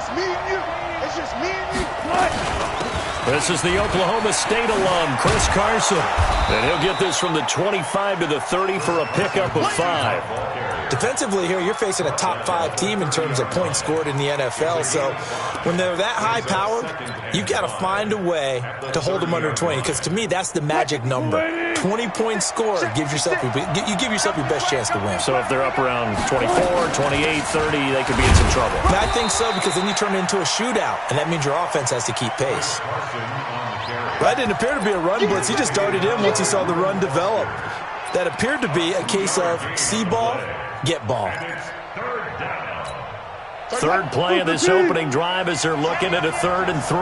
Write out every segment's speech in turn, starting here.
just me and you. It's just me and you. This is the Oklahoma State alum, Chris Carson. And he'll get this from the 25 to the 30 for a pickup of 5. Defensively here, you're facing a top 5 team in terms of points scored in the NFL. So when they're that high-powered, you got to find a way to hold them under 20. Because to me, that's the magic number. 20-point score gives yourself you give yourself your best chance to win. So if they're up around 24, 28, 30, they could be in some trouble. And I think so, because then you turn it into a shootout, and that means your offense has to keep pace. That didn't appear to be a run blitz. He just darted in once he saw the run develop. That appeared to be a case of see ball, get ball. Third play of this opening drive as they're looking at a 3rd and 3.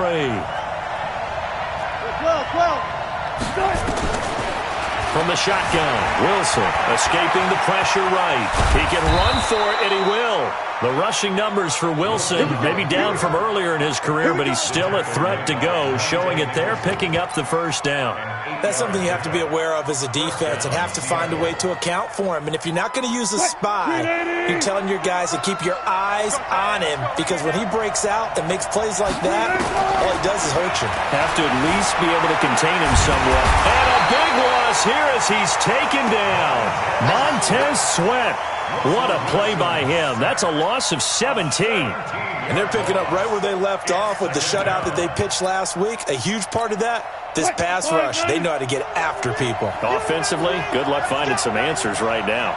From the shotgun, Wilson escaping the pressure right. He can run for it, and he will. The rushing numbers for Wilson, maybe down from earlier in his career, but he's still a threat to go, showing it there, picking up the first down. That's something you have to be aware of as a defense and have to find a way to account for him. And if you're not going to use a spy, you're telling your guys to keep your eyes on him, because when he breaks out and makes plays like that, all he does is hurt you. Have to at least be able to contain him somewhat. And a big loss here as he's taken down. Montez Sweat. What a play by him. That's a loss of 17. And they're picking up right where they left off with the shutout that they pitched last week. A huge part of that, this pass rush. They know how to get after people. Offensively, good luck finding some answers right now.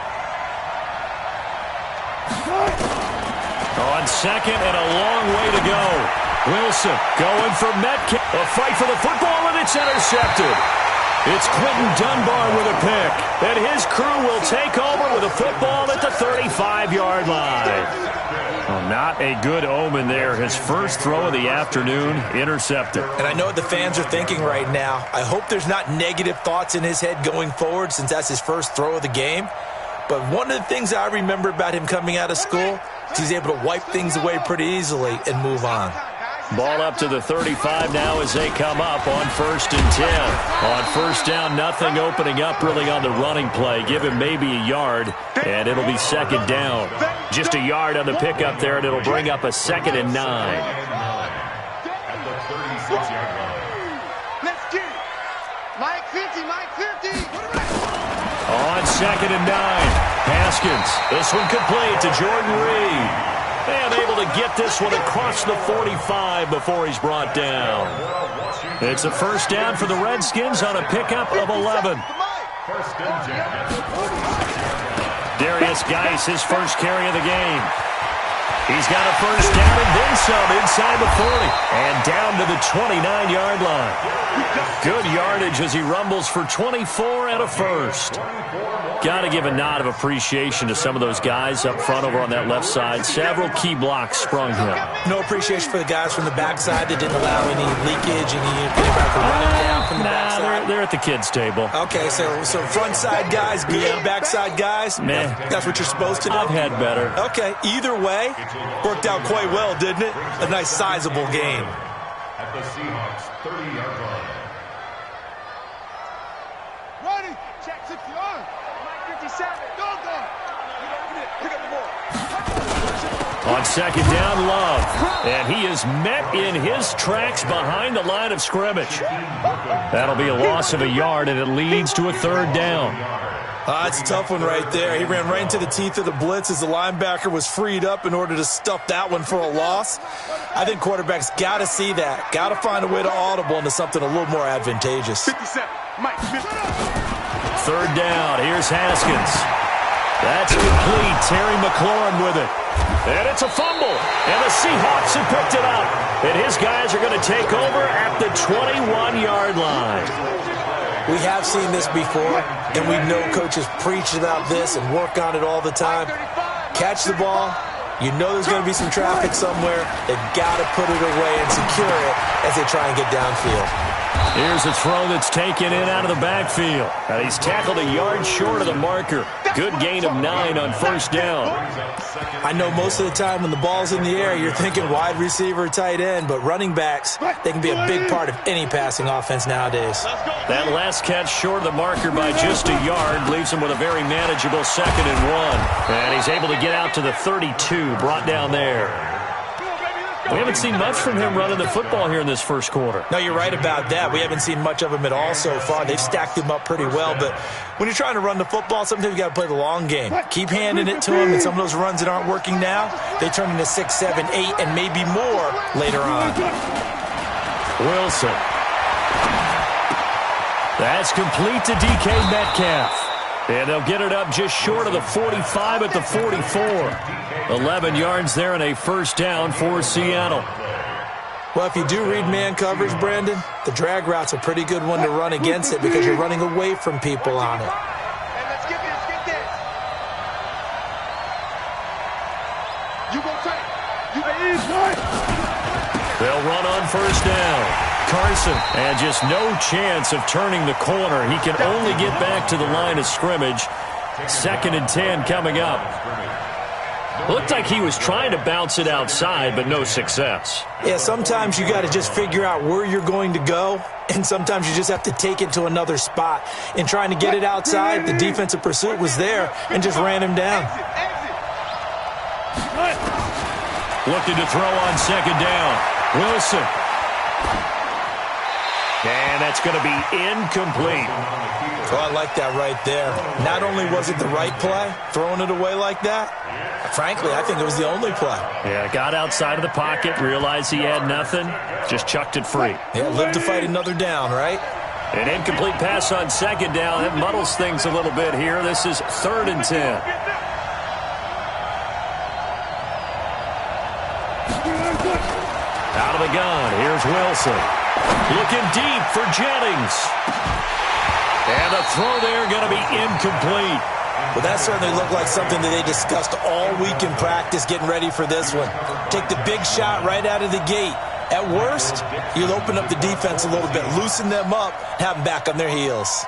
On second and a long way to go. Wilson going for Metcalf. A fight for the football, and it's intercepted. It's Quentin Dunbar with a pick, and his crew will take over with a football at the 35-yard line. Well, not a good omen there. His first throw of the afternoon, intercepted. And I know what the fans are thinking right now. I hope there's not negative thoughts in his head going forward, since that's his first throw of the game. But one of the things I remember about him coming out of school is he's able to wipe things away pretty easily and move on. Ball up to the 35 now as they come up on 1st and 10. On first down, nothing opening up really on the running play. Give him maybe a yard, and it'll be 2nd down. Just a yard on the pickup there, and it'll bring up a 2nd and 9. Let's get it. Mike 50, Mike 50. On 2nd and 9, Haskins. This one complete to Jordan Reed. And able to get this one across the 45 before he's brought down. It's a first down for the Redskins on a pickup of 11. Darius Geis, his first carry of the game. He's got a first down and then some inside the 40. And down to the 29-yard line. Good yardage as he rumbles for 24 and a first. Got to give a nod of appreciation to some of those guys up front over on that left side. Several key blocks sprung him. No appreciation for the guys from the backside that didn't allow any leakage, anybody running down from the backside. They're at the kids' table. Okay, so front side guys good, backside guys, meh. That's what you're supposed to do? I've had better. Okay, either way, worked out quite well, didn't it? A nice sizable game. At the Seahawks 30-yard line. Ready. Check 60 on. Mike 57. Go. Pick up the ball. On 2nd down, Love. And he is met in his tracks behind the line of scrimmage. That'll be a loss of a yard, and it leads to a 3rd down. It's a tough one right there. He ran right into the teeth of the blitz as the linebacker was freed up in order to stuff that one for a loss. I think quarterbacks got to see that. Got to find a way to audible into something a little more advantageous. 57. Mike 50. 3rd down. Here's Haskins. That's complete. Terry McLaurin with it. And it's a fumble. And the Seahawks have picked it up. And his guys are going to take over at the 21-yard line. We have seen this before, and we know coaches preach about this and work on it all the time. Catch the ball. You know there's going to be some traffic somewhere. They've got to put it away and secure it as they try and get downfield. Here's a throw that's taken in out of the backfield. He's tackled a yard short of the marker. Good gain of 9 on first down. I know most of the time when the ball's in the air, you're thinking wide receiver, tight end, but running backs, they can be a big part of any passing offense nowadays. That last catch short of the marker by just a yard leaves him with a very manageable 2nd and 1. And he's able to get out to the 32, brought down there. We haven't seen much from him running the football here in this first quarter. No, you're right about that. We haven't seen much of him at all so far. They've stacked him up pretty well, but when you're trying to run the football, sometimes you got to play the long game. Keep handing it to him, and some of those runs that aren't working now, they turn into 6, 7, 8, and maybe more later on. Wilson. That's complete to DK Metcalf. And they'll get it up just short of the 45 at the 44. 11 yards there and a first down for Seattle. Well, if you do read man coverage, Brandon, the drag route's a pretty good one to run against it because you're running away from people on it. Hey, let's get this. You go tight. You They'll run on first down. Carson, and just no chance of turning the corner. He can only get back to the line of scrimmage. 2nd and 10 coming up. Looked like he was trying to bounce it outside, but no success. Yeah, sometimes you got to just figure out where you're going to go, and sometimes you just have to take it to another spot. In trying to get it outside, the defensive pursuit was there and just ran him down. Looking to throw on 2nd down. Wilson. And that's going to be incomplete. Oh, I like that right there. Not only was it the right play, throwing it away like that, frankly, I think it was the only play. Yeah, got outside of the pocket, realized he had nothing, just chucked it free. Yeah, live to fight another down, right? An incomplete pass on 2nd down. That muddles things a little bit here. This is 3rd and 10. Out of the gun, here's Wilson. Looking deep for Jennings. And the throw there going to be incomplete. Well, that certainly looked like something that they discussed all week in practice getting ready for this one. Take the big shot right out of the gate. At worst, you'll open up the defense a little bit, loosen them up, have them back on their heels.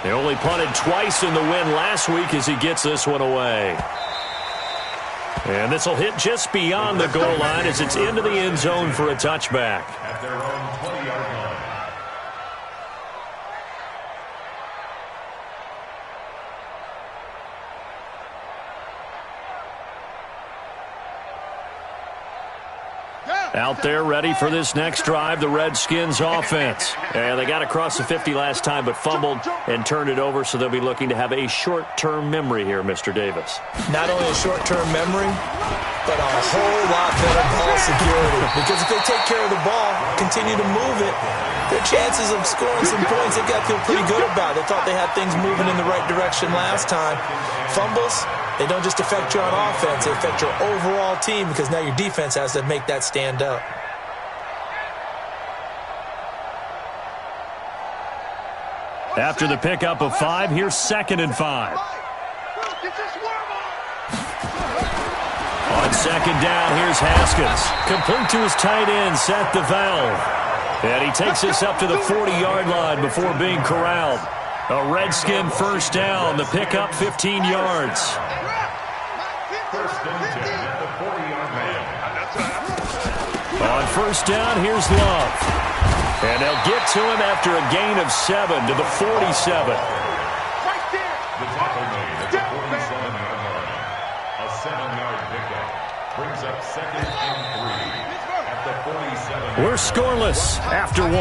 They only punted twice in the win last week as he gets this one away. And this will hit just beyond the goal line as it's into the end zone for a touchback. At their own 20-yard line. Out there ready for this next drive, the Redskins offense. And they got across the 50 last time but fumbled and turned it over, so they'll be looking to have a short-term memory here, Mr. Davis. Not only a short-term memory, but a whole lot better ball security. Because if they take care of the ball, continue to move it, their chances of scoring some points, they've got to feel pretty good about it. They thought they had things moving in the right direction last time. Fumbles, they don't just affect you on offense, they affect your overall team because now your defense has to make that stand up. After the pickup of 5, here's 2nd and 5. On 2nd down, here's Haskins. Complete to his tight end, Seth DeValve. And he takes this up to the 40-yard line before being corralled. A Redskin first down, the pickup 15 yards. First and 10 at the 40-yard line. On first down, here's Love. And they'll get to him after a gain of 7 to the 47. The tackle made at the 47-yard line. A 7-yard pickup brings up 2nd and 3 at the 47. We're scoreless after 1.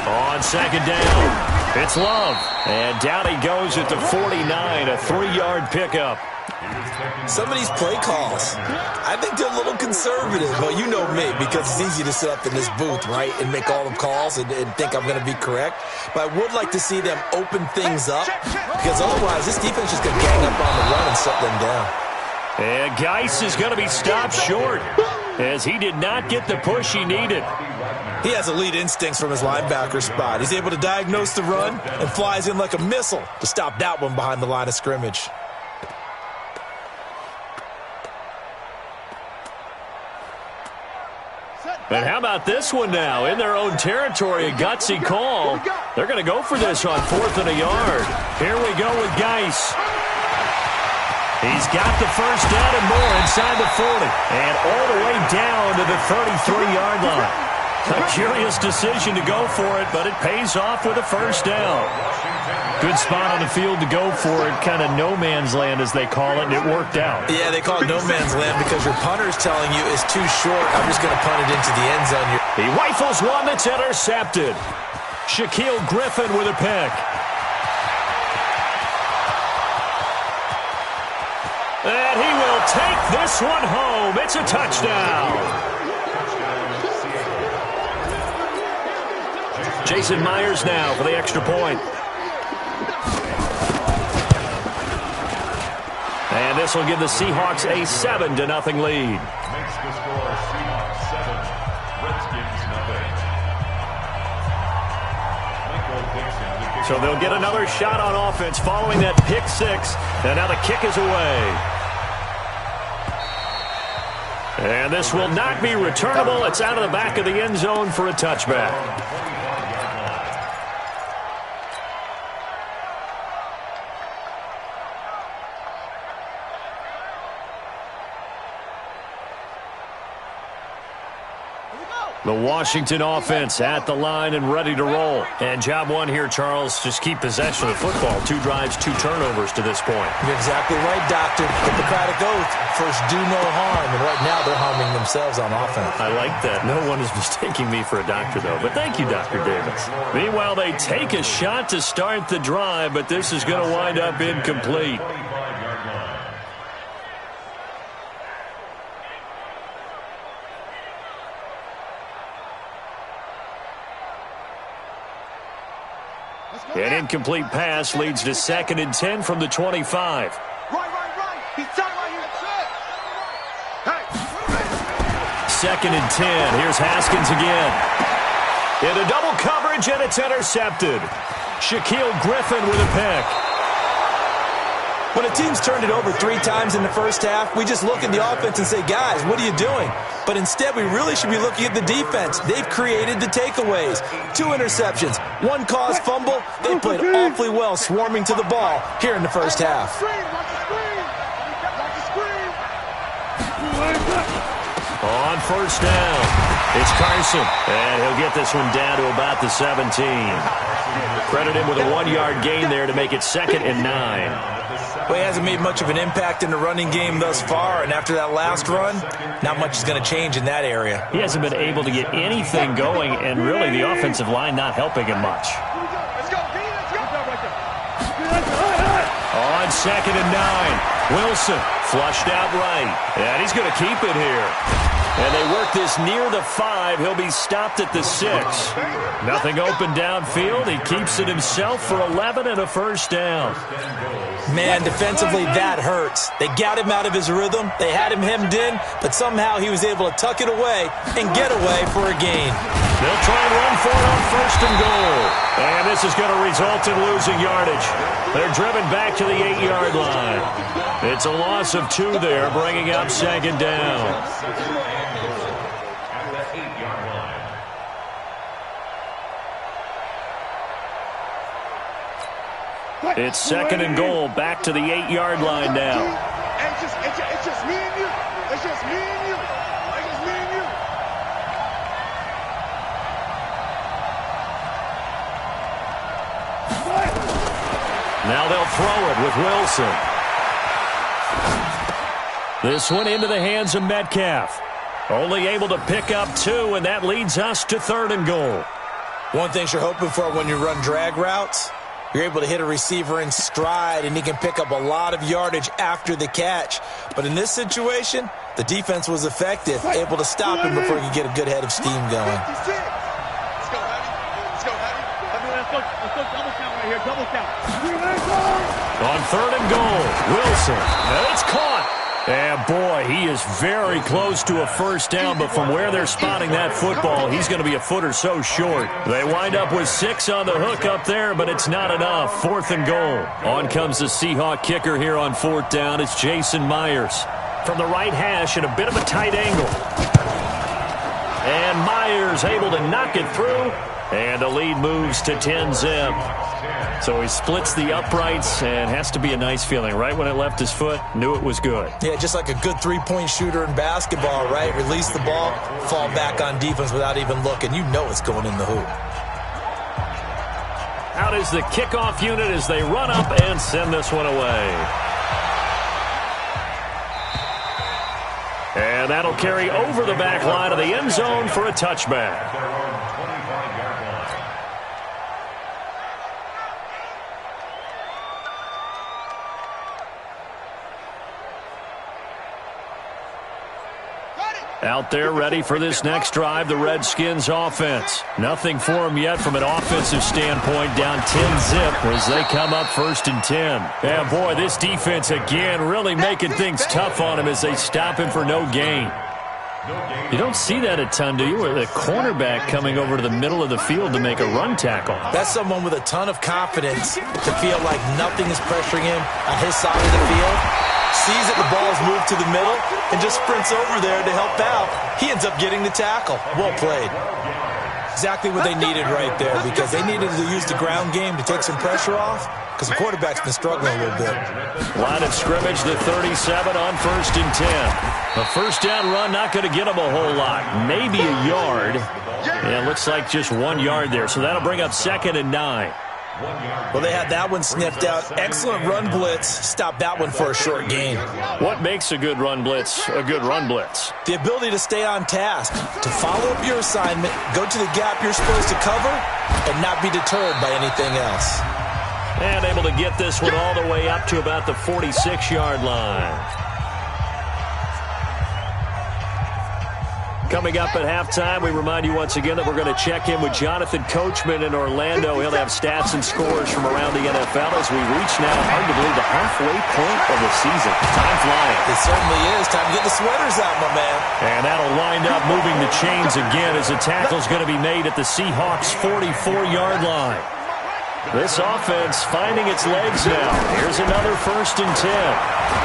On 2nd down, it's Love. And down he goes at the 49, a 3-yard pickup. Some of these play calls, I think they're a little conservative. But you know me, because it's easy to sit up in this booth, right, and make all the calls and think I'm going to be correct. But I would like to see them open things up, because otherwise this defense is going to gang up on the run and shut them down. And Geis is going to be stopped short as he did not get the push he needed. He has elite instincts from his linebacker spot. He's able to diagnose the run and flies in like a missile to stop that one behind the line of scrimmage. And how about this one now? In their own territory, a gutsy call. They're going to go for this on 4th and a yard. Here we go with Geis. He's got the first down and more inside the 40. And all the way down to the 33-yard line. A curious decision to go for it, but it pays off with a first down. Good spot on the field to go for it, kind of no man's land as they call it, and it worked out. Yeah, they call it no man's land because your punter's telling you it's too short. I'm just going to punt it into the end zone. He rifles one that's intercepted. Shaquille Griffin with a pick. And he will take this one home. It's a touchdown. Jason Myers now for the extra point. And this will give the Seahawks a 7-0 lead. Makes the score Seahawks 7, Redskins nothing. So they'll get another shot on offense following that pick six. And now the kick is away. And this will not be returnable. It's out of the back of the end zone for a touchback. The Washington offense at the line and ready to roll. And job one here, Charles, just keep possession of the football. 2 drives, 2 turnovers to this point. You're exactly right, Doctor. Hippocratic oath. First, do no harm. And right now, they're harming themselves on offense. I like that. No one is mistaking me for a doctor, though. But thank you, Dr. Davis. Meanwhile, they take a shot to start the drive, but this is going to wind up incomplete. An incomplete pass leads to 2nd and 10 from the 25. Right. He's tight right here. Hey. 2nd and 10. Here's Haskins again. Into double coverage, and it's intercepted. Shaquille Griffin with a pick. When a team's turned it over 3 times in the first half, we just look at the offense and say, guys, what are you doing? But instead, we really should be looking at the defense. They've created the takeaways. 2 interceptions, 1 caused fumble. They played awfully well swarming to the ball here in the first half. On first down, it's Carson. And he'll get this one down to about the 17. Credit him with a 1-yard gain there to make it 2nd and 9. Well, he hasn't made much of an impact in the running game thus far, and after that last run, not much is going to change in that area. He hasn't been able to get anything going, and really the offensive line not helping him much. On 2nd and 9, Wilson flushed out right, and he's going to keep it here. And they work this near the 5. He'll be stopped at the 6. Nothing open downfield. He keeps it himself for 11 and a first down. Man, defensively, that hurts. They got him out of his rhythm. They had him hemmed in, but somehow he was able to tuck it away and get away for a gain. They'll try and run for it on 1st and goal. And this is going to result in losing yardage. They're driven back to the 8-yard line. It's a loss of 2 there, bringing up 2nd down. It's 2nd and goal, back to the 8-yard line now. It's just me and you. It's just me and you. It's just me and you. Now they'll throw it with Wilson. This one into the hands of Metcalf. Only able to pick up 2, and that leads us to 3rd and goal. One thing you're hoping for when you run drag routes, you're able to hit a receiver in stride, and he can pick up a lot of yardage after the catch. But in this situation, the defense was effective, able to stop him before he could get a good head of steam going. Let's go, Hattie. Let's go, Hattie. Let's go double count right here. Double count. On 3rd and goal, Wilson. And it's caught. And, boy, he is very close to a first down, but from where they're spotting that football, he's going to be a foot or so short. They wind up with 6 on the hook up there, but it's not enough. 4th and goal. On comes the Seahawk kicker here on 4th down. It's Jason Myers from the right hash at a bit of a tight angle. And Myers able to knock it through. And the lead moves to 10-zip. So he splits the uprights, and has to be a nice feeling. Right when it left his foot, knew it was good. Yeah, just like a good three-point shooter in basketball, right? Release the ball, fall back on defense without even looking. You know it's going in the hoop. Out is the kickoff unit as they run up and send this one away. And that'll carry over the back line of the end zone for a touchback. Out there ready for this next drive, the Redskins offense. Nothing for them yet from an offensive standpoint, down 10-zip as they come up 1st and 10. And boy, this defense again really making things tough on him as they stop him for no gain. You don't see that a ton, do you? With a cornerback coming over to the middle of the field to make a run tackle. That's someone with a ton of confidence to feel like nothing is pressuring him on his side of the field. Sees that the ball's moved to the middle and just sprints over there to help out. He ends up getting the tackle. Well played. Exactly what they needed right there, because they needed to use the ground game to take some pressure off, because the quarterback's been struggling a little bit. Line of scrimmage, the 37 on 1st and 10. A first down run not going to get them a whole lot. Maybe a yard. Yeah, it looks like just 1 yard there, so that'll bring up 2nd and 9. Well, they had that one sniffed out. Excellent run blitz. Stop that one for a short gain. What makes a good run blitz a good run blitz? The ability to stay on task, to follow up your assignment, go to the gap you're supposed to cover, and not be deterred by anything else. And able to get this one all the way up to about the 46-yard line. Coming up at halftime, we remind you once again that we're going to check in with Jonathan Coachman in Orlando. He'll have stats and scores from around the NFL as we reach now, hard to believe, the halfway point of the season. Time flying. It certainly is. Time to get the sweaters out, my man. And that'll wind up moving the chains again as the tackle's going to be made at the Seahawks' 44-yard line. This offense finding its legs now. Here's another 1st and 10.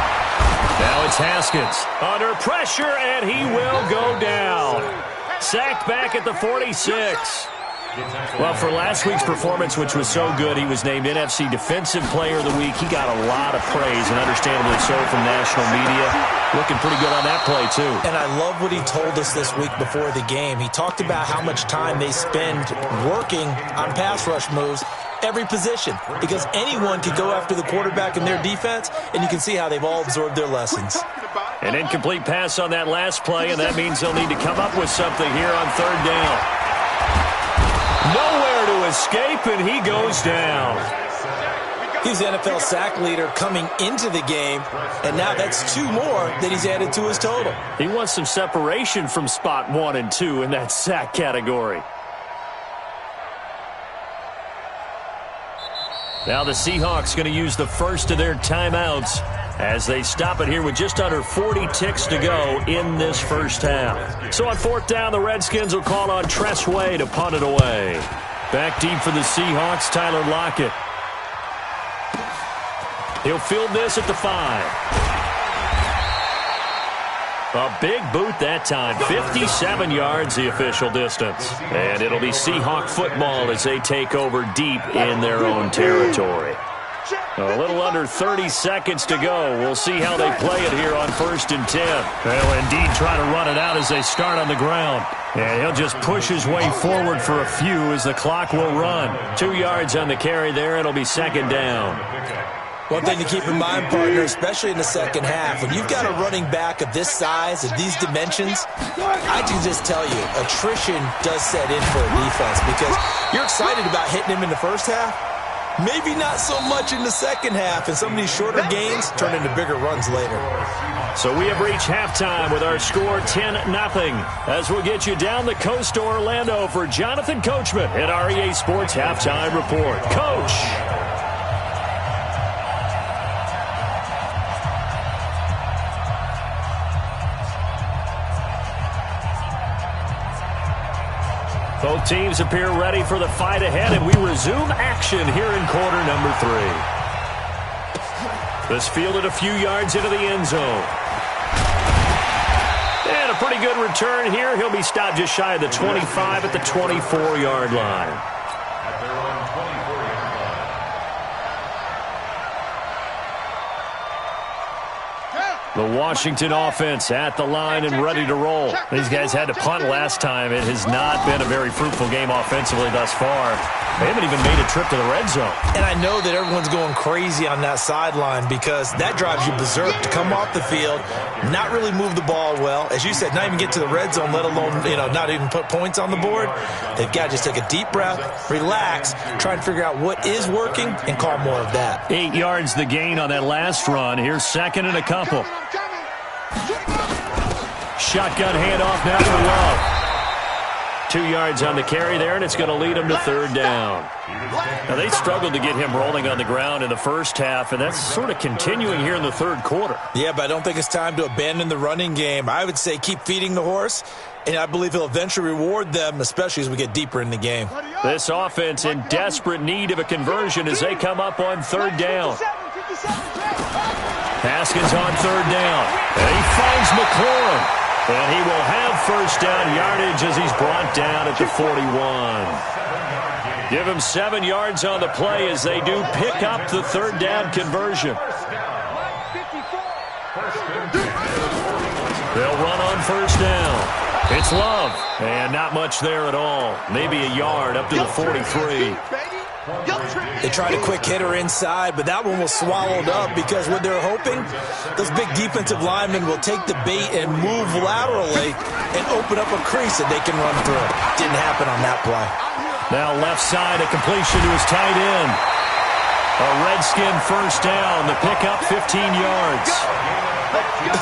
Now it's Haskins under pressure, and he will go down. Sacked back at the 46. Well, for last week's performance, which was so good, he was named NFC Defensive Player of the Week. He got a lot of praise, and understandably so, from national media. Looking pretty good on that play, too. And I love what he told us this week before the game. He talked about how much time they spend working on pass rush moves, every position, because anyone could go after the quarterback in their defense, and you can see how they've all absorbed their lessons. An incomplete pass on that last play, and that means they'll need to come up with something here on 3rd down. Nowhere to escape, and he goes down. He's the NFL sack leader coming into the game, and now that's 2 more that he's added to his total. He wants some separation from spot 1 and 2 in that sack category. Now the Seahawks going to use the first of their timeouts as they stop it here with just under 40 ticks to go in this first half. So on 4th down, the Redskins will call on Tress Way to punt it away. Back deep for the Seahawks, Tyler Lockett. He'll field this at the 5. A big boot that time, 57 yards the official distance. And it'll be Seahawk football as they take over deep in their own territory. A little under 30 seconds to go. We'll see how they play it here on 1st and 10. They'll indeed try to run it out as they start on the ground. And he'll just push his way forward for a few as the clock will run. 2 yards on the carry there. It'll be 2nd down. One thing to keep in mind, partner, especially in the second half, when you've got a running back of this size, of these dimensions, I can just tell you, attrition does set in for a defense because you're excited about hitting him in the first half. Maybe not so much in the second half, and some of these shorter gains turn into bigger runs later. So we have reached halftime with our score 10-0 as we'll get you down the coast to Orlando for Jonathan Coachman at our EA Sports Halftime Report. Coach! Both teams appear ready for the fight ahead, and we resume action here in quarter number 3. This fielded a few yards into the end zone. And a pretty good return here. He'll be stopped just shy of the 25 at the 24-yard line. At their own 24-yard line. The Washington offense at the line and ready to roll. These guys had to punt last time. It has not been a very fruitful game offensively thus far. They haven't even made a trip to the red zone. And I know that everyone's going crazy on that sideline because that drives you berserk to come off the field, not really move the ball well. As you said, not even get to the red zone, let alone, not even put points on the board. They've got to just take a deep breath, relax, try and figure out what is working, and call more of that. 8 yards the gain on that last run. Here's second and a couple. Shotgun handoff now for Love. 2 yards on the carry there, and it's going to lead him to third down. Now, they struggled to get him rolling on the ground in the first half, and that's sort of continuing here in the third quarter. Yeah, but I don't think it's time to abandon the running game. I would say keep feeding the horse, and I believe he'll eventually reward them, especially as we get deeper in the game. This offense in desperate need of a conversion as they come up on third down. Haskins on third down, and he finds McLaurin. And he will have first down yardage as he's brought down at the 41. Give him 7 yards on the play as they do pick up the third down conversion. They'll run on first down. It's Love, and not much there at all. Maybe a yard up to the 43. They tried a quick hitter inside, but that one was swallowed up because what they're hoping, those big defensive linemen will take the bait and move laterally and open up a crease that they can run through. Didn't happen on that play. Now left side, a completion to his tight end. A Redskin first down, the pickup 15 yards.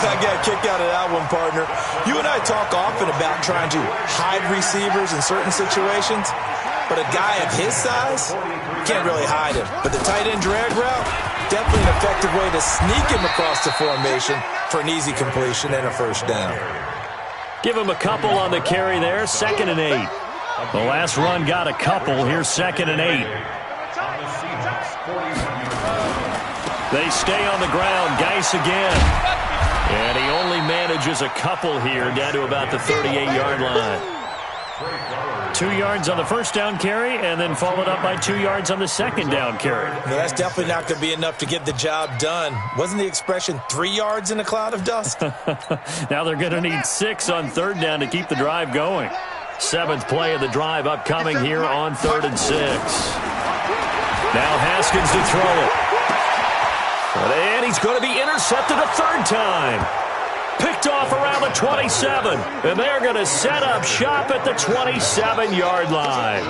I got a kick out of that one, partner. You and I talk often about trying to hide receivers in certain situations. But a guy of his size, can't really hide him. But the tight end drag route, definitely an effective way to sneak him across the formation for an easy completion and a first down. Give him a couple on the carry there, 2nd and 8. The last run got a couple. Here's 2nd and 8. They stay on the ground. Geis again. And he only manages a couple here down to about the 38-yard line. 2 yards on the first down carry, and then followed up by 2 yards on the second down carry. Well, that's definitely not going to be enough to get the job done. Wasn't the expression 3 yards in a cloud of dust? Now they're going to need 6 on third down to keep the drive going. 7th play of the drive upcoming here on 3rd and 6. Now Haskins to throw it. And he's going to be intercepted a third time. Picked off around the 27, and they're going to set up shop at the 27-yard line.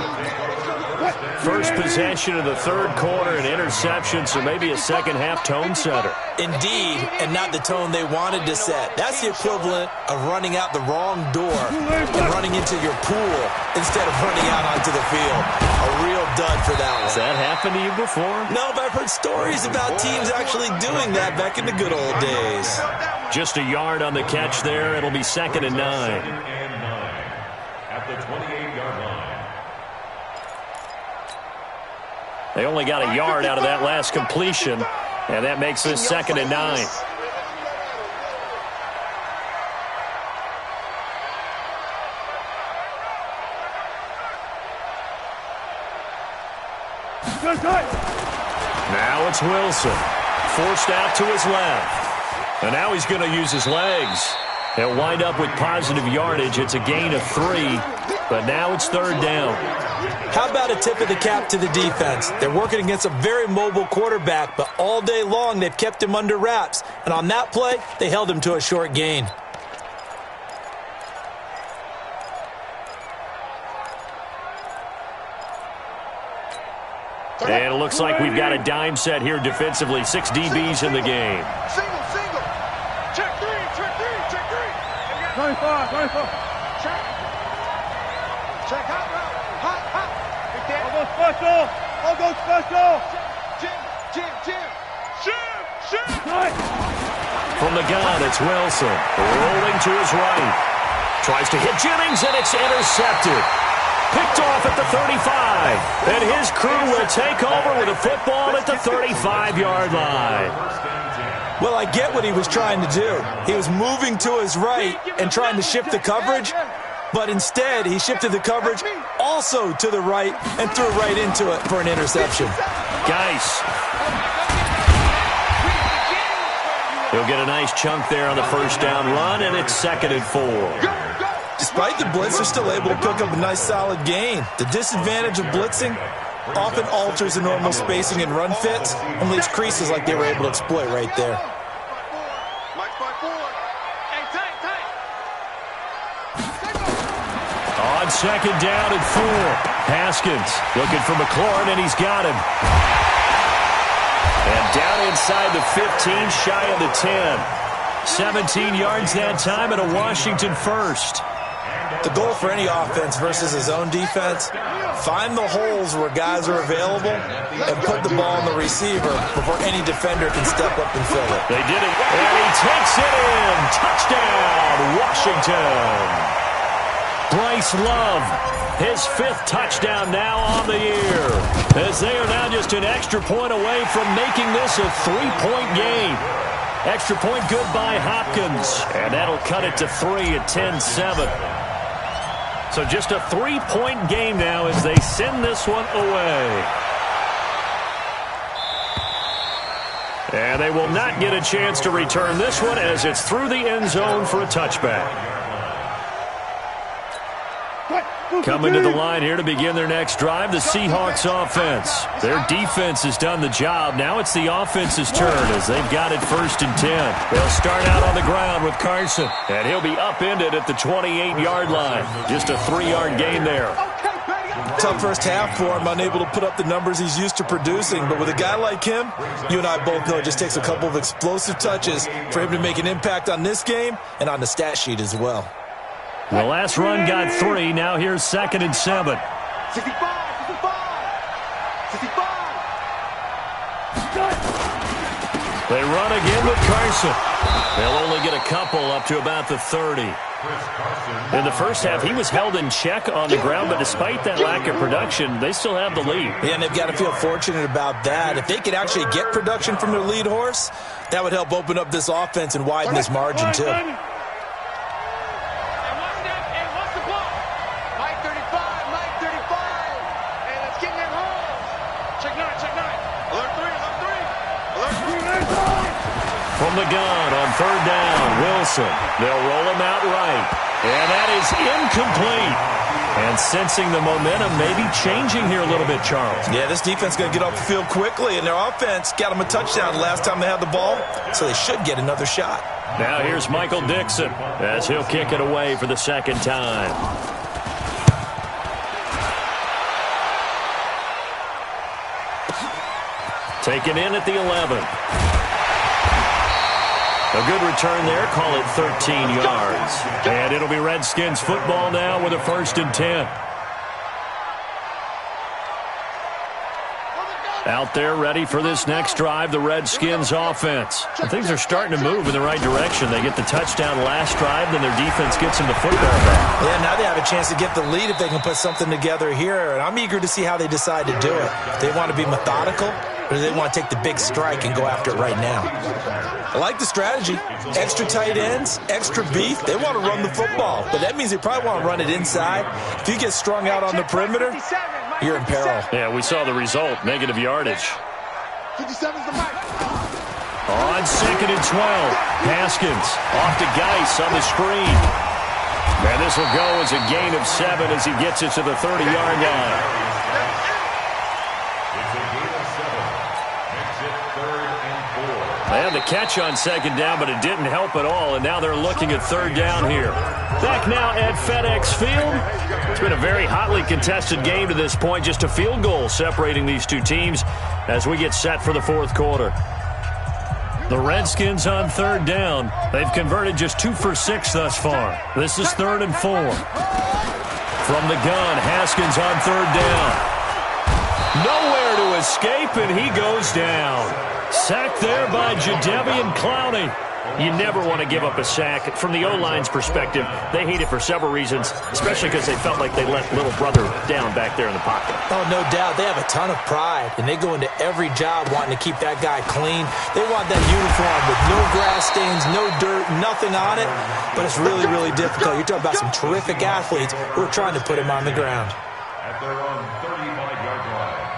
First possession of the third quarter, an interception, so maybe a second-half tone setter. Indeed, and not the tone they wanted to set. That's the equivalent of running out the wrong door and running into your pool instead of running out onto the field. A real dud for that one. Has that happened to you before? No, but I've heard stories about teams actually doing that back in the good old days. Just a yard on the catch there. It'll be 2nd and 9. At the 28-yard line. They only got a yard out of that last completion, and that makes this 2nd and 9. Now it's Wilson. Forced out to his left. And now he's going to use his legs. He'll wind up with positive yardage. It's a gain of 3, but now it's third down. How about a tip of the cap to the defense? They're working against a very mobile quarterback, but all day long they've kept him under wraps. And on that play, they held him to a short gain. And it looks like we've got a dime set here defensively. 6 DBs in the game. Single. Check three. 25. Check. Check hot. I'll go special. Jim. From the gun, it's Wilson. Rolling to his right. Tries to hit Jennings, and it's intercepted. Picked off at the 35. And his crew will take over with a football at the 35-yard line. Well, I get what he was trying to do. He was moving to his right and trying to shift the coverage, but instead he shifted the coverage also to the right and threw right into it for an interception. Geis. He'll get a nice chunk there on the first down run, and it's 2nd and 4. Despite the blitz, they're still able to pick up a nice solid gain. The disadvantage of blitzing often alters the normal spacing and run fits and leaves creases like they were able to exploit right there. On 2nd down and 4. Haskins looking for McLaurin, and he's got him. And down inside the 15, shy of the 10. 17 yards that time and a Washington first. The goal for any offense versus his own defense, find the holes where guys are available and put the ball on the receiver before any defender can step up and fill it. They did it, and he takes it in. Touchdown, Washington. Bryce Love, his 5th touchdown now on the year, as they are now just an extra point away from making this a 3-point game. Extra point good by Hopkins, and that'll cut it to 3 at 10-7. So just a 3-point game now as they send this one away. And they will not get a chance to return this one as it's through the end zone for a touchback. Coming to the line here to begin their next drive, the Seahawks offense. Their defense has done the job. Now it's the offense's turn as they've got it 1st and 10. They'll start out on the ground with Carson, and he'll be upended at the 28-yard line. Just a 3-yard gain there. Tough first half for him, unable to put up the numbers he's used to producing. But with a guy like him, you and I both know it just takes a couple of explosive touches for him to make an impact on this game and on the stat sheet as well. The last run got 3. Now here's 2nd and 7. 65. They run again with Carson. They'll only get a couple up to about the 30. In the first half, he was held in check on the ground, but despite that lack of production, they still have the lead. Yeah, and they've got to feel fortunate about that. If they could actually get production from their lead horse, that would help open up this offense and widen this margin too. From the gun on 3rd down, Wilson. They'll roll him out right. And that is incomplete. And sensing the momentum maybe changing here a little bit, Charles. Yeah, this defense is going to get off the field quickly, and their offense got them a touchdown the last time they had the ball, so they should get another shot. Now here's Michael Dixon as he'll kick it away for the 2nd time. Taken in at the 11. A good return there, call it 13 yards. And it'll be Redskins football now with a 1st and 10. Out there ready for this next drive, the Redskins offense. And things are starting to move in the right direction. They get the touchdown last drive, then their defense gets them the football back. Yeah, now they have a chance to get the lead if they can put something together here. And I'm eager to see how they decide to do it. They want to be methodical, or do they want to take the big strike and go after it right now? I like the strategy. Extra tight ends, extra beef. They want to run the football, but that means they probably want to run it inside. If you get strung out on the perimeter, you're in peril. Yeah, we saw the result, negative yardage. 57's the mic. On 2nd and 12, Haskins off to Geis on the screen. And this will go as a gain of 7 as he gets it to the 30-yard line. They had the catch on 2nd down, but it didn't help at all, and now they're looking at 3rd down here. Back now at FedEx Field. It's been a very hotly contested game to this point, just a field goal separating these two teams as we get set for the 4th quarter. The Redskins on 3rd down. They've converted just 2 for 6 thus far. This is 3rd and 4. From the gun, Haskins on 3rd down. Nowhere to escape, and he goes down. Sacked there by Jadeveon Clowney. You never want to give up a sack. From the O-line's perspective, they hate it for several reasons, especially because they felt like they let little brother down back there in the pocket. Oh, no doubt. They have a ton of pride, and they go into every job wanting to keep that guy clean. They want that uniform with no grass stains, no dirt, nothing on it, but it's really, really difficult. You're talking about some terrific athletes who are trying to put him on the ground. At their own 35-yard line.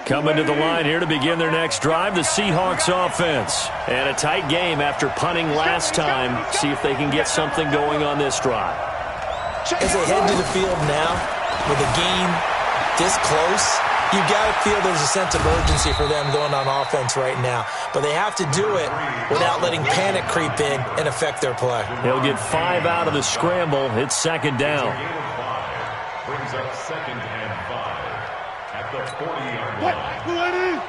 Coming to the line here to begin their next drive, the Seahawks offense. And a tight game after punting last time. See if they can get something going on this drive. As they head to the field now, with a game this close, you got to feel there's a sense of urgency for them going on offense right now. But they have to do it without letting panic creep in and affect their play. They'll get 5 out of the scramble. It's second down. Brings up 2nd and 5 at the 40-yard line. 35.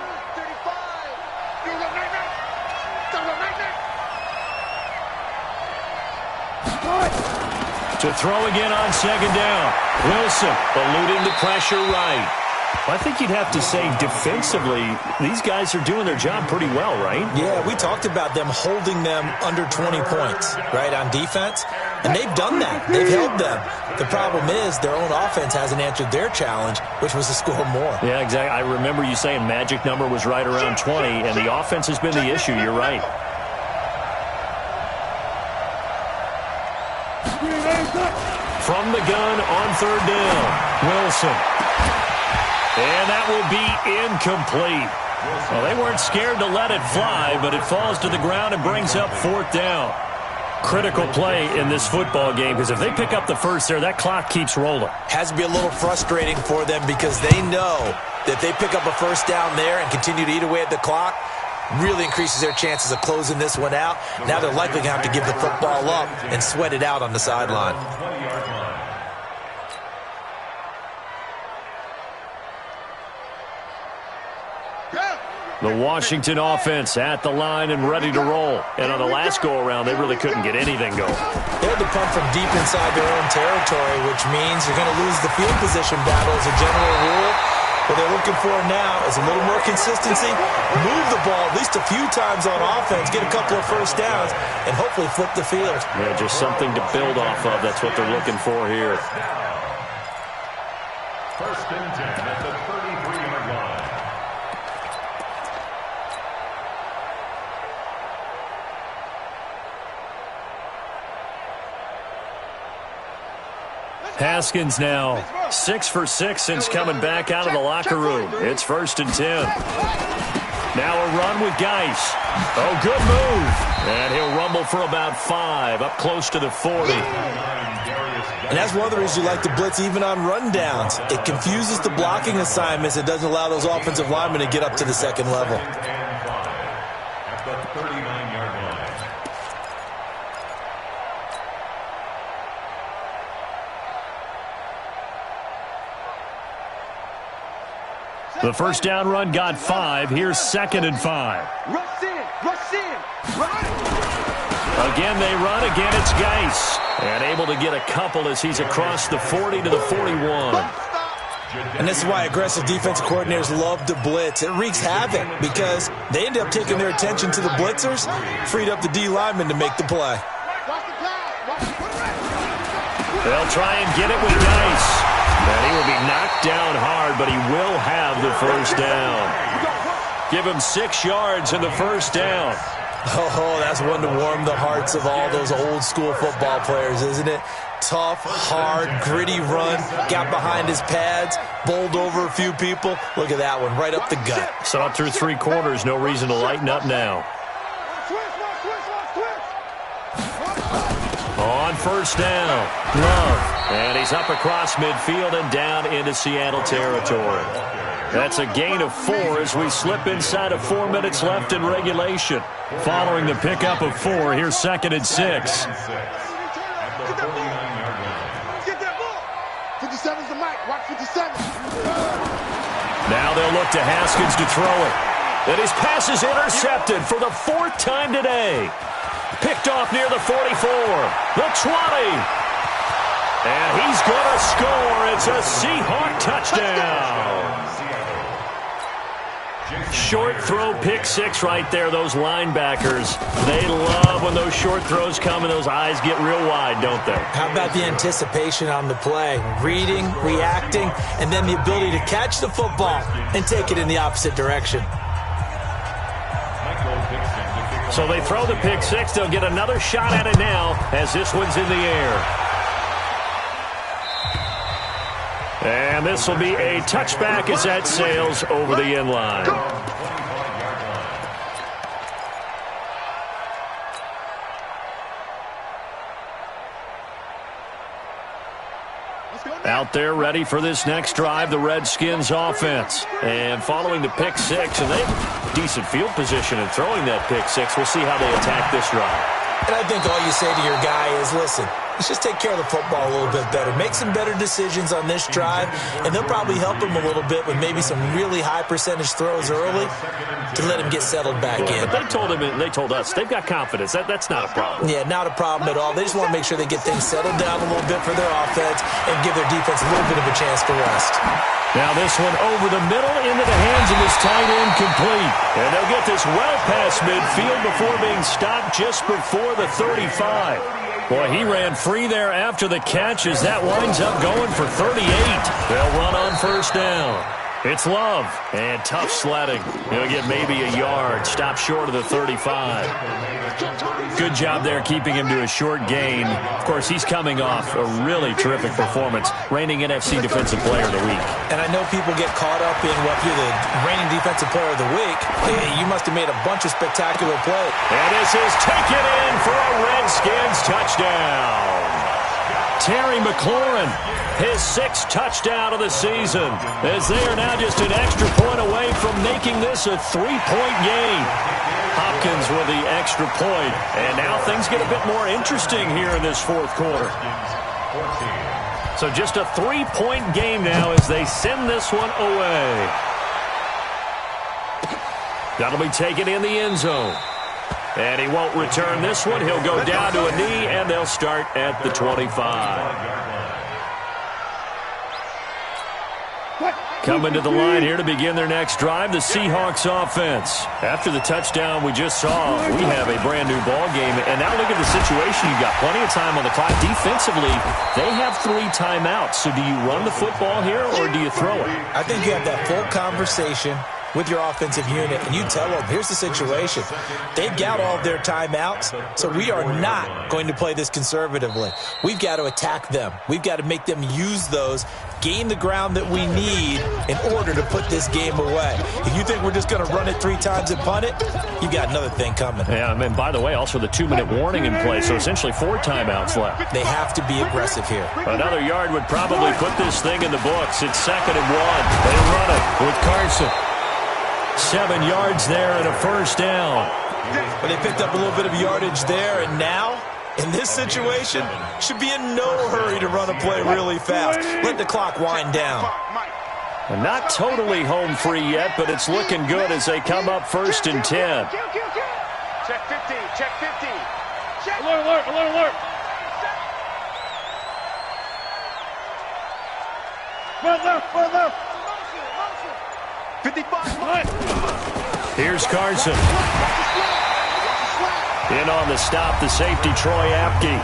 To throw again on second down. Wilson eluding the pressure right. I think you'd have to say defensively, these guys are doing their job pretty well, right? Yeah, we talked about them holding them under 20 points, right, on defense. And they've done that. They've held them. The problem is their own offense hasn't answered their challenge, which was to score more. Yeah, exactly. I remember you saying magic number was right around 20, and the offense has been the issue. You're right. From the gun on third down, Wilson. And that will be incomplete. Well, they weren't scared to let it fly, but it falls to the ground and brings up fourth down. Critical play in this football game, because if they pick up the first there, that clock keeps rolling. Has to be a little frustrating for them because they know that if they pick up a first down there and continue to eat away at the clock, really increases their chances of closing this one out. Now they're likely going to have to give the football up and sweat it out on the sideline. The Washington offense at the line and ready to roll. And on the last go-around, they really couldn't get anything going. They had to punt from deep inside their own territory, which means you're going to lose the field position battle as a general rule. What they're looking for now is a little more consistency, move the ball at least a few times on offense, get a couple of first downs, and hopefully flip the field. Yeah, just something to build off of. That's what they're looking for here. 1st and 10 at the 33-yard line. Haskins now 6 for 6 since coming back out of the locker room. It's 1st and 10. Now a run with Geis. Oh, good move. And he'll rumble for about 5, up close to the 40. And that's one of the reasons you like to blitz even on rundowns. It confuses the blocking assignments. It doesn't allow those offensive linemen to get up to the second level. At the 39-yard line. The first down run got 5. Here's 2nd and 5. Rush in, Again they run. Again it's Geis. And able to get a couple as he's across the 40 to the 41. And this is why aggressive defensive coordinators love to blitz. It wreaks havoc because they end up taking their attention to the blitzers, freed up the D linemen to make the play. They'll try and get it with Geis. And he will be knocked down hard, but he will have the first down. Give him 6 yards in the first down. Oh, that's one to warm the hearts of all those old school football players, isn't it? Tough, hard, gritty run, got behind his pads, bowled over a few people. Look at that one, right up the gut. Saw it through 3 quarters, no reason to lighten up now. On first down, Love. And he's up across midfield and down into Seattle territory. That's a gain of 4 as we slip inside of 4 minutes left in regulation. Following the pickup of 4, here's 2nd and 6. Now they'll look to Haskins to throw it. And his pass is intercepted for the 4th time today. Picked off near the 44, the 20. And he's going to score. It's a Seahawk touchdown. Short throw, pick six right there, those linebackers. They love when those short throws come and those eyes get real wide, don't they? How about the anticipation on the play? Reading, reacting, and then the ability to catch the football and take it in the opposite direction. So they throw the pick six. They'll get another shot at it now as this one's in the air. And this will be a touchback as that sails over the end line. Out there ready for this next drive, the Redskins offense. And following the pick six, and they have decent field position in throwing that pick six. We'll see how they attack this drive. And I think all you say to your guy is, listen, let's just take care of the football a little bit better. Make some better decisions on this drive, and they'll probably help him a little bit with maybe some really high percentage throws early to let him get settled back in. But they told us they've got confidence. That's not a problem. Yeah, not a problem at all. They just want to make sure they get things settled down a little bit for their offense and give their defense a little bit of a chance to rest. Now this one over the middle into the hands of his tight end, complete. And they'll get this well past midfield before being stopped just before the 35. Boy, he ran free there after the catch as that winds up going for 38. They'll run on first down. It's Love, and tough sledding. He'll get maybe a yard, stop short of the 35. Good job there keeping him to a short gain. Of course, he's coming off a really terrific performance, reigning NFC Defensive Player of the Week. And I know people get caught up in what you're the reigning Defensive Player of the Week. Hey, you must have made a bunch of spectacular plays. And this is taken in for a Redskins touchdown. Terry McLaurin, his sixth touchdown of the season, as they are now just an extra point away from making this a three-point game. Hopkins with the extra point, and now things get a bit more interesting here in this fourth quarter. So just a three-point game now as they send this one away. That'll be taken in the end zone. And he won't return this one. He'll go down to a knee, and they'll start at the 25. Coming to the line here to begin their next drive, the Seahawks offense. After the touchdown we just saw, we have a brand-new ball game. And now look at the situation. You've got plenty of time on the clock. Defensively, they have 3 timeouts. So do you run the football here, or do you throw it? I think you have that full conversation with your offensive unit, and you tell them, here's the situation. They've got all of their timeouts, so we are not going to play this conservatively. We've got to attack them. We've got to make them use those, gain the ground that we need in order to put this game away. If you think we're just going to run it 3 times and punt it, you got another thing coming. Yeah, and by the way, also the 2-minute warning in place, so essentially 4 timeouts left. They have to be aggressive here. Another yard would probably put this thing in the books. It's 2nd and 1. They run it with Carson. 7 yards there and a first down. But they picked up a little bit of yardage there, and now, in this situation, should be in no hurry to run a play really fast. Let the clock wind down. And not totally home free yet, but it's looking good as they come up 1st and 10. Check 50, check 50. Check. Alert, alert, alert, alert. Further, left. 55. Here's Carson. In on the stop, the safety, Troy Apke.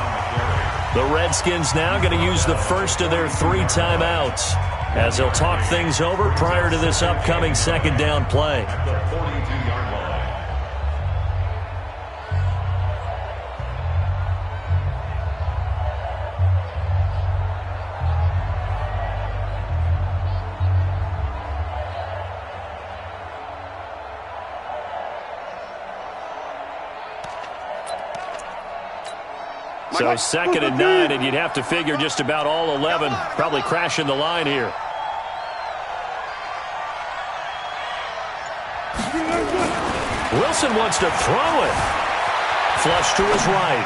The Redskins now going to use the first of their 3 timeouts as they'll talk things over prior to this upcoming 2nd down play. So 2nd and 9, and you'd have to figure just about all 11 probably crashing the line here. Wilson wants to throw it. Flush to his right.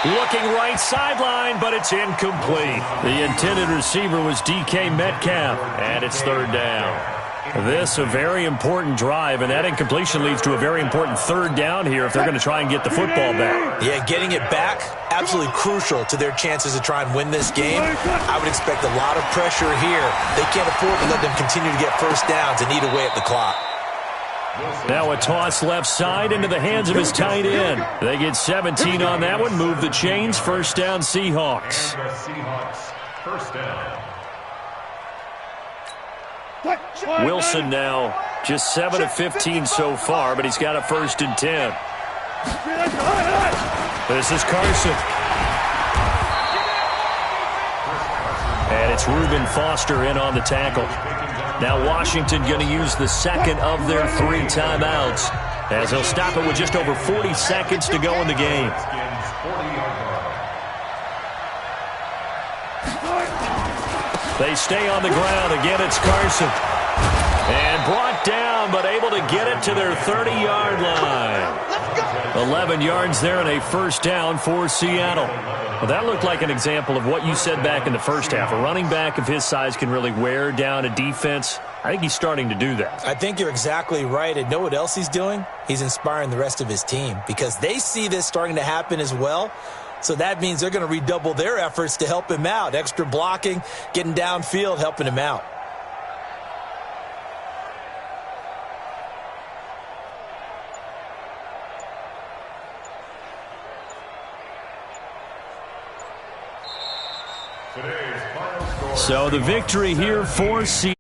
Looking right sideline, but it's incomplete. The intended receiver was DK Metcalf, and it's 3rd down. This a very important drive, and that incompletion leads to a very important 3rd down here if they're going to try and get the football back. Yeah, getting it back, absolutely crucial to their chances to try and win this game. I would expect a lot of pressure here. They can't afford to let them continue to get first downs and eat away at the clock. Now a toss left side into the hands of his tight end. They get 17 on that one. Move the chains. First down, Seahawks. And the Seahawks, first down. Wilson now just 7 of 15 so far, but he's got a 1st and 10. This is Carson. And it's Reuben Foster in on the tackle. Now Washington going to use the second of their 3 timeouts as they'll stop it with just over 40 seconds to go in the game. They stay on the ground. Again, it's Carson. And brought down, but able to get it to their 30-yard line. 11 yards there and a first down for Seattle. Well, that looked like an example of what you said back in the first half. A running back of his size can really wear down a defense. I think he's starting to do that. I think you're exactly right. And know what else he's doing? He's inspiring the rest of his team because they see this starting to happen as well. So that means they're going to redouble their efforts to help him out. Extra blocking, getting downfield, helping him out. Today's final score. So the victory here for Seattle.